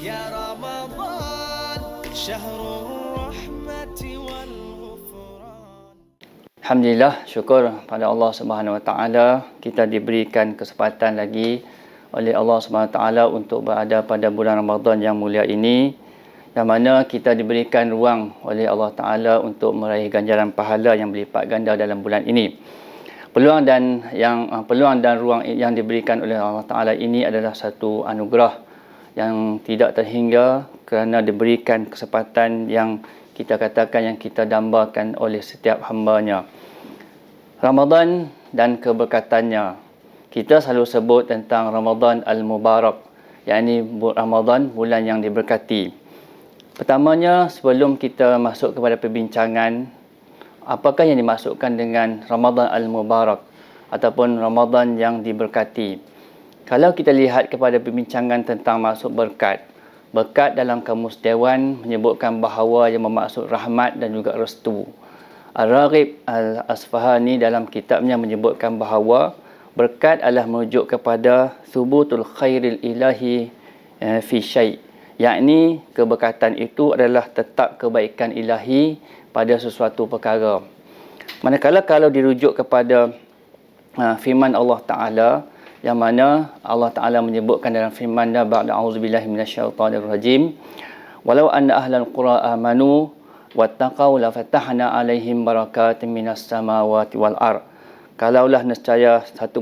يا رمضان شهر الرحمة والغفران. Alhamdulillah, syukur pada Allah Subhanahu Wa Taala, kita diberikan kesempatan lagi oleh Allah Subhanahu Wa Taala untuk berada pada bulan Ramadan yang mulia ini, yang mana kita diberikan ruang oleh Allah Taala untuk meraih ganjaran pahala yang berlipat ganda dalam bulan ini. Peluang dan ruang yang diberikan oleh Allah Taala ini adalah satu anugerah yang tidak terhingga kerana diberikan kesempatan yang kita katakan, yang kita dambakan oleh setiap hamba-Nya. Ramadan dan keberkatannya. Kita selalu sebut tentang Ramadan Al-Mubarak, yakni Ramadan, bulan yang diberkati. Pertamanya, sebelum kita masuk kepada perbincangan, apakah yang dimaksudkan dengan Ramadan Al-Mubarak ataupun Ramadan yang diberkati? Kalau kita lihat kepada perbincangan tentang maksud berkat, berkat dalam kamus Dewan menyebutkan bahawa yang bermaksud rahmat dan juga restu. Al-Raghib Al-Asfahani dalam kitabnya menyebutkan bahawa berkat adalah merujuk kepada thubutul khairil ilahi fi syai', yakni keberkatan itu adalah tetap kebaikan ilahi pada sesuatu perkara. Manakala kalau dirujuk kepada firman Allah Ta'ala, yang mana Allah Ta'ala menyebutkan dalam firman-Nya, ba'da a'udzubillahi minasyaitonirrajim, walau anna ahlal qura amanu wattaqau la fatahna alaihim barakatin minas samawati wal ard. Kalaulah nescaya satu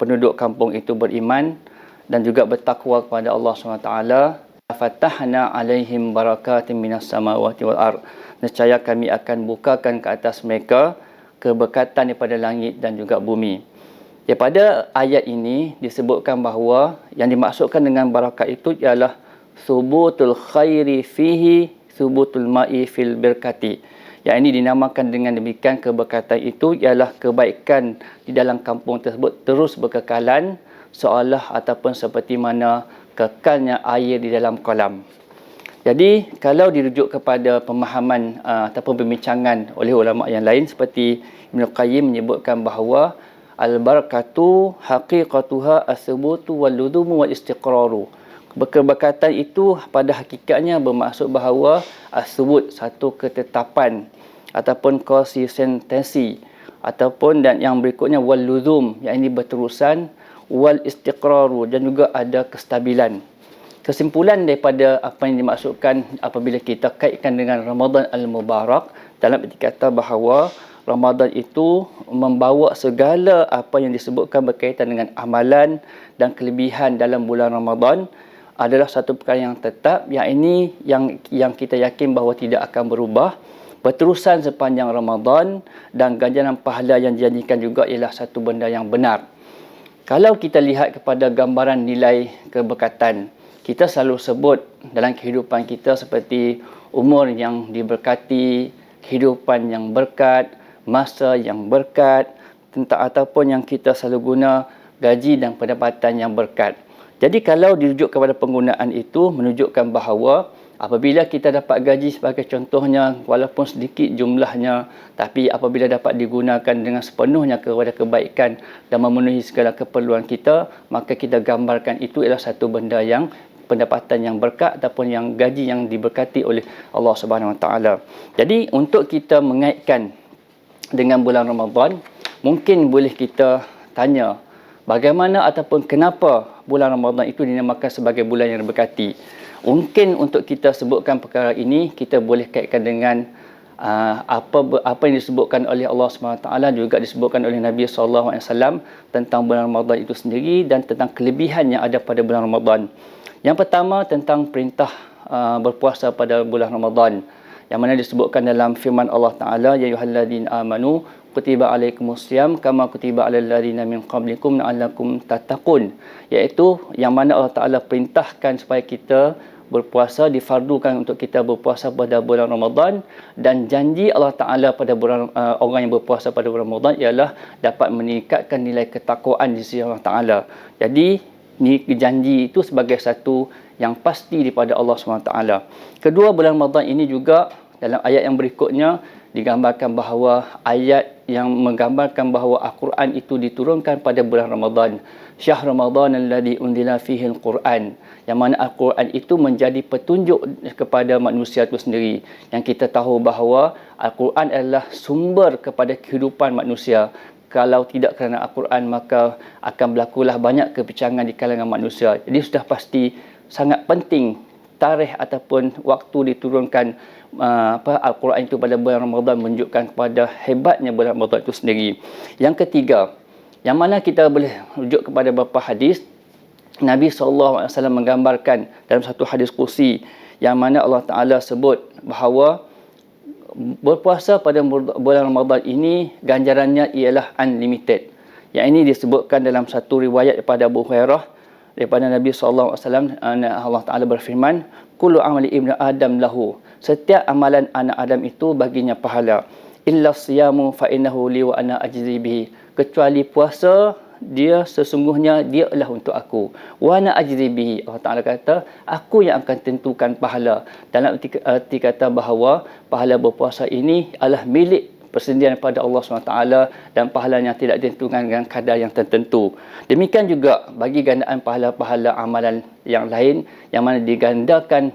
penduduk kampung itu beriman dan juga bertakwa kepada Allah SWT, fatahna alaihim barakatin minas samawati wal ard, nescaya kami akan bukakan ke atas mereka keberkatan daripada langit dan juga bumi. Pada ayat ini disebutkan bahawa yang dimaksudkan dengan barakat itu ialah thubutul khairi fihi thubutul ma'i fil berkati. Yang ini dinamakan dengan demikian, keberkatan itu ialah kebaikan di dalam kampung tersebut terus berkekalan, seolah ataupun seperti mana kekalnya air di dalam kolam. Jadi kalau dirujuk kepada pemahaman ataupun perbincangan oleh ulama yang lain, seperti Ibn Qayyim menyebutkan bahawa al-barakatu haqiqatuha as-subutu wal-ludumu wal-istiqraru. Keberkatan itu pada hakikatnya bermaksud bahawa as-subut, satu ketetapan ataupun konsistensi, ataupun dan yang berikutnya wal-ludum, yang ini berterusan, wal-istiqraru, dan juga ada kestabilan. Kesimpulan daripada apa yang dimaksudkan apabila kita kaitkan dengan Ramadan Al-Mubarak, dalam arti kata bahawa Ramadan itu membawa segala apa yang disebutkan berkaitan dengan amalan dan kelebihan dalam bulan Ramadan adalah satu perkara yang tetap, yang ini yang kita yakin bahawa tidak akan berubah, berterusan sepanjang Ramadan, dan ganjaran pahala yang dijanjikan juga ialah satu benda yang benar. Kalau kita lihat kepada gambaran nilai keberkatan, kita selalu sebut dalam kehidupan kita seperti umur yang diberkati, kehidupan yang berkat, masa yang berkat, ataupun yang kita selalu guna gaji dan pendapatan yang berkat. Jadi kalau dirujuk kepada penggunaan itu, menunjukkan bahawa apabila kita dapat gaji sebagai contohnya, walaupun sedikit jumlahnya, tapi apabila dapat digunakan dengan sepenuhnya kepada kebaikan dan memenuhi segala keperluan kita, maka kita gambarkan itu adalah satu benda yang pendapatan yang berkat ataupun yang gaji yang diberkati oleh Allah Subhanahu Wa Taala. Jadi untuk kita mengaitkan dengan bulan Ramadan, mungkin boleh kita tanya bagaimana ataupun kenapa bulan Ramadan itu dinamakan sebagai bulan yang diberkati. Mungkin untuk kita sebutkan perkara ini, kita boleh kaitkan dengan apa yang disebutkan oleh Allah SWT, juga disebutkan oleh Nabi SAW tentang bulan Ramadan itu sendiri dan tentang kelebihan yang ada pada bulan Ramadan. Yang pertama tentang perintah berpuasa pada bulan Ramadan, yang mana disebutkan dalam firman Allah Ta'ala, ya ayyuhalladzina amanu kutiba alaikumusiyam kama kutiba alal ladzina min qablikum la'allakum tattaqun, iaitu yang mana Allah Ta'ala perintahkan supaya kita berpuasa, difardukan untuk kita berpuasa pada bulan Ramadan, dan janji Allah Ta'ala pada orang yang berpuasa pada bulan Ramadan ialah dapat meningkatkan nilai ketakwaan di sisi Allah Ta'ala. Jadi ni janji itu sebagai satu yang pasti daripada Allah SWT. Kedua, bulan Ramadan ini juga dalam ayat yang berikutnya digambarkan bahawa ayat yang menggambarkan bahawa Al-Quran itu diturunkan pada bulan Ramadan. Syahr Ramadan alladhi unzila fihi al-Quran, yang mana Al-Quran itu menjadi petunjuk kepada manusia itu sendiri. Yang kita tahu bahawa Al-Quran adalah sumber kepada kehidupan manusia. Kalau tidak kerana Al-Quran, maka akan berlakulah banyak kebincangan di kalangan manusia. Jadi sudah pasti sangat penting tarikh ataupun waktu diturunkan Al-Quran itu pada bulan Ramadan menunjukkan kepada hebatnya bulan Ramadan itu sendiri. Yang ketiga, yang mana kita boleh rujuk kepada beberapa hadis, Nabi SAW menggambarkan dalam satu hadis kursi yang mana Allah Ta'ala sebut bahawa berpuasa pada bulan Ramadan ini ganjarannya ialah unlimited. Yang ini disebutkan dalam satu riwayat daripada Abu Hurairah daripada Nabi SAW. Allah Ta'ala berfirman, kullu amali ibnu Adam lahu, setiap amalan anak Adam itu baginya pahala, illa siyamu fa innahu li wa ana ajzi bihi, kecuali puasa, dia sesungguhnya dia adalah untuk aku. Wa ana ajzi bihi, Allah Ta'ala kata aku yang akan tentukan pahala. Dalam arti kata bahawa pahala berpuasa ini adalah milik persendirian pada Allah SWT dan pahalanya tidak ditentukan dengan kadar yang tertentu. Demikian juga bagi gandaan pahala-pahala amalan yang lain yang mana digandakan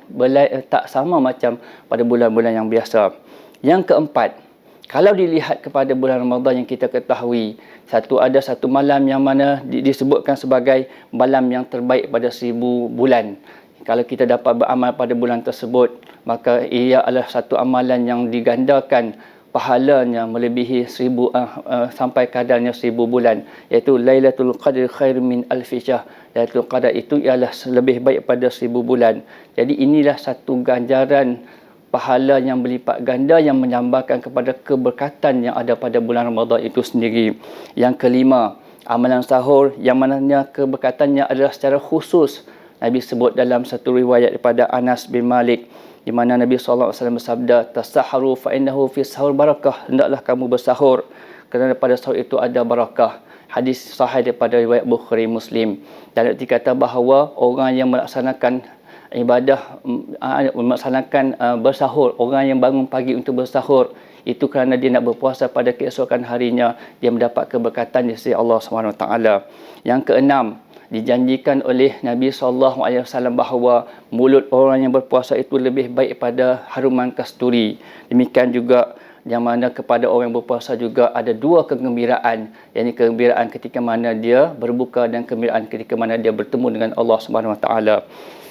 tak sama macam pada bulan-bulan yang biasa. Yang keempat, kalau dilihat kepada bulan Ramadan yang kita ketahui, ada satu malam yang mana disebutkan sebagai malam yang terbaik pada 1000 bulan. Kalau kita dapat beramal pada bulan tersebut, maka ia adalah satu amalan yang digandakan pahalanya melebihi 1000 sampai kadarnya 1000 bulan, iaitu Lailatul Qadr khair min alfi syahr. Lailatul Qadar itu ialah lebih baik pada 1000 bulan. Jadi inilah satu ganjaran pahala yang berlipat ganda yang menambahkan kepada keberkatan yang ada pada bulan Ramadan itu sendiri. Yang kelima, amalan sahur yang mananya keberkatannya adalah secara khusus. Nabi sebut dalam satu riwayat daripada Anas bin Malik, di mana Nabi SAW bersabda, tasaharu fa innahu fi sahur barakah, hendaklah kamu bersahur kerana pada sahur itu ada barakah. Hadis sahih daripada riwayat Bukhari Muslim. Dan dikata bahawa orang yang melaksanakan ibadah, melaksanakan bersahur, orang yang bangun pagi untuk bersahur, itu kerana dia nak berpuasa pada keesokan harinya, dia mendapat keberkatan di sisi Allah SWT. Yang keenam, dijanjikan oleh Nabi SAW bahawa mulut orang yang berpuasa itu lebih baik pada haruman kasturi. Demikian juga yang mana kepada orang yang berpuasa juga ada dua kegembiraan, yakni kegembiraan ketika mana dia berbuka dan kegembiraan ketika mana dia bertemu dengan Allah SWT.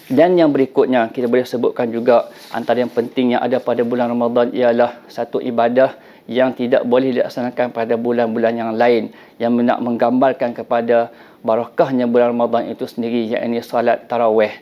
Dan yang berikutnya kita boleh sebutkan juga antara yang penting yang ada pada bulan Ramadan ialah satu ibadah yang tidak boleh dilaksanakan pada bulan-bulan yang lain, yang nak menggambarkan kepada barakahnya bulan Ramadan itu sendiri, yakni salat tarawih.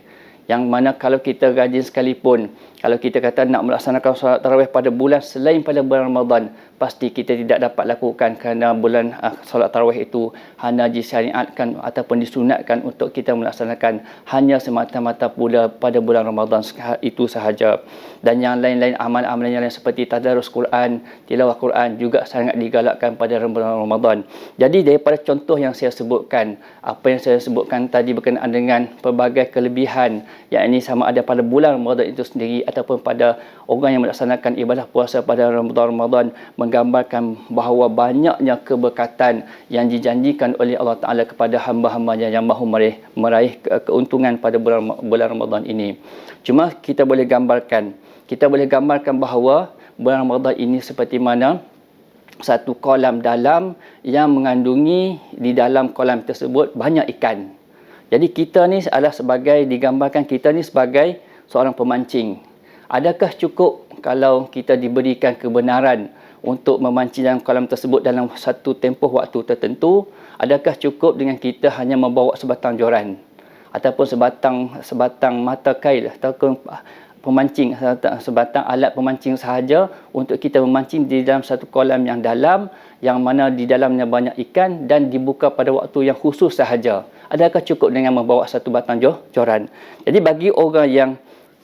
Yang mana kalau kita rajin sekalipun, kalau kita kata nak melaksanakan salat tarawih pada bulan selain pada bulan Ramadan, pasti kita tidak dapat lakukan kerana bulan salat tarawih itu hanya disyariatkan ataupun disunatkan untuk kita melaksanakan hanya semata-mata pada bulan Ramadan itu sahaja. Dan yang lain-lain amalan-amalan yang lain seperti tadarus Quran, tilawah Quran juga sangat digalakkan pada bulan Ramadan. Jadi daripada contoh yang saya sebutkan, apa yang saya sebutkan tadi berkenaan dengan pelbagai kelebihan, yakni sama ada pada bulan Ramadan itu sendiri ataupun pada orang yang melaksanakan ibadah puasa pada Ramadan, menggambarkan bahawa banyaknya keberkatan yang dijanjikan oleh Allah Ta'ala kepada hamba-hambanya yang mahu meraih keuntungan pada bulan Ramadan ini. Cuma kita boleh gambarkan bahawa bulan Ramadan ini seperti mana satu kolam dalam yang mengandungi di dalam kolam tersebut banyak ikan. Jadi kita ni adalah digambarkan kita ni sebagai seorang pemancing. Adakah cukup kalau kita diberikan kebenaran untuk memancing dalam kolam tersebut dalam satu tempoh waktu tertentu? Adakah cukup dengan kita hanya membawa sebatang joran ataupun sebatang mata kail ataupun pemancing, sebatang alat pemancing sahaja untuk kita memancing di dalam satu kolam yang dalam, yang mana di dalamnya banyak ikan dan dibuka pada waktu yang khusus sahaja? Adakah cukup dengan membawa satu batang joran? Jadi bagi orang yang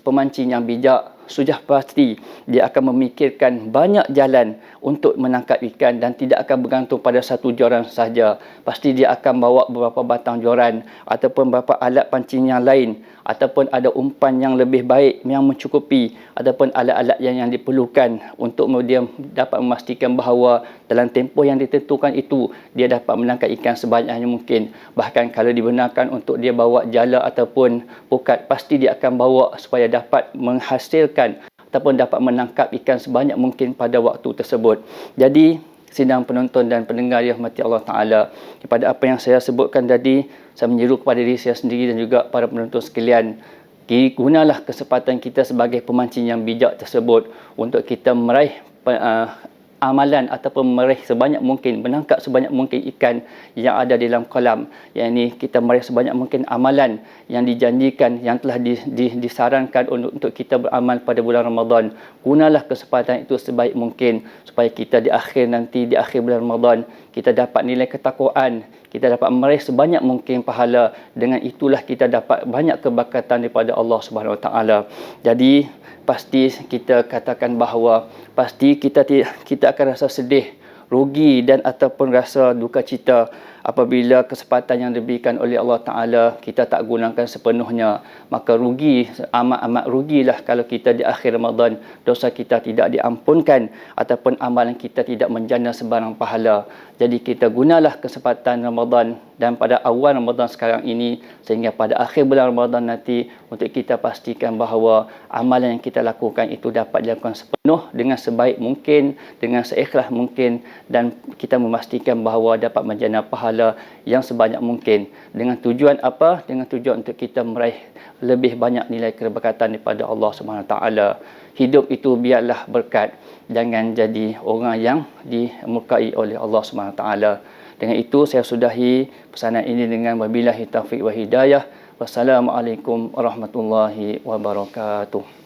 pemancing yang bijak, sudah pasti dia akan memikirkan banyak jalan untuk menangkap ikan dan tidak akan bergantung pada satu joran sahaja. Pasti dia akan bawa beberapa batang joran ataupun beberapa alat pancing yang lain, ataupun ada umpan yang lebih baik yang mencukupi, ataupun alat-alat yang diperlukan untuk dia dapat memastikan bahawa dalam tempoh yang ditentukan itu dia dapat menangkap ikan sebanyaknya mungkin. Bahkan kalau dibenarkan untuk dia bawa jala ataupun pukat, pasti dia akan bawa supaya dapat menghasilkan ataupun dapat menangkap ikan sebanyak mungkin pada waktu tersebut. Jadi sidang penonton dan pendengar yang dirahmati Allah Ta'ala, kepada apa yang saya sebutkan tadi, saya menyeru kepada diri saya sendiri dan juga para penonton sekalian, gunalah kesempatan kita sebagai pemancing yang bijak tersebut untuk kita meraih amalan ataupun meraih sebanyak mungkin, menangkap sebanyak mungkin ikan yang ada di dalam kolam. Yang ini kita meraih sebanyak mungkin amalan yang dijanjikan, yang telah disarankan untuk kita beramal pada bulan Ramadan. Gunalah kesempatan itu sebaik mungkin supaya kita di akhir bulan Ramadan kita dapat nilai ketakwaan, kita dapat meraih sebanyak mungkin pahala. Dengan itulah kita dapat banyak keberkatan daripada Allah Subhanahu Wa Taala. Jadi pasti kita katakan bahawa pasti kita akan rasa sedih, rugi dan ataupun rasa duka cita apabila kesempatan yang diberikan oleh Allah Ta'ala kita tak gunakan sepenuhnya. Maka rugi, amat rugilah kalau kita di akhir Ramadan dosa kita tidak diampunkan ataupun amalan kita tidak menjana sebarang pahala. Jadi kita gunalah kesempatan Ramadan dan pada awal Ramadan sekarang ini sehingga pada akhir bulan Ramadan nanti untuk kita pastikan bahawa amalan yang kita lakukan itu dapat dilakukan sepenuh dengan sebaik mungkin, dengan seikhlas mungkin, dan kita memastikan bahawa dapat menjana pahala yang sebanyak mungkin. Dengan tujuan apa? Dengan tujuan untuk kita meraih lebih banyak nilai keberkatan daripada Allah Subhanahu Taala. Hidup itu biarlah berkat, jangan jadi orang yang dimurkai oleh Allah Subhanahu Taala. Dengan itu saya sudahi pesanan ini dengan wabillahi taufiq wa hidayah. Wassalamualaikum warahmatullahi wabarakatuh.